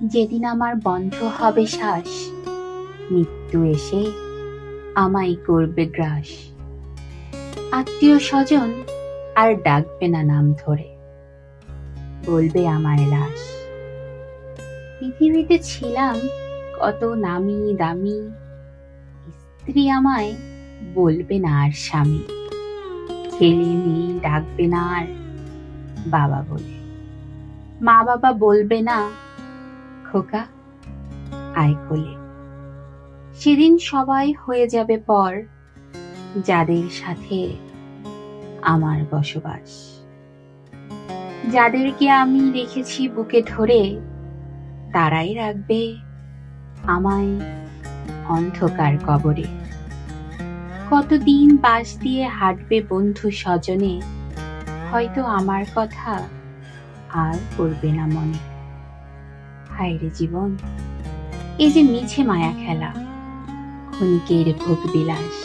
যেদিন আমার বন্ধ হবে শ্বাস, মৃত্যু এসে আমায় করবে গ্রাস। আত্মীয় স্বজন আর ডাকবে না নাম ধরে, বলবে আমায় লাশ। পৃথিবীতে ছিলাম কত নামি দামি, স্ত্রী আমায় বলবে না আর স্বামী। ছেলে মেয়ে ডাকবে না আর বাবা বলে, মা বাবা বলবে না খোকা আয় কোলে। সেদিন সবাই হয়ে যাবে পর, যাদের সাথে আমার বসবাস। যাদেরকে আমি রেখেছি বুকে ধরে, তারাই রাখবে আমায় অন্ধকার কবরে। কতদিন পাশ দিয়ে হাঁটবে বন্ধু স্বজনে, হয়তো আমার কথা আর করবে না মনে। হায় রে জীবন, এই যে মিছে মায়া খেলা, ক্ষণিকের ভোগ বিলাস।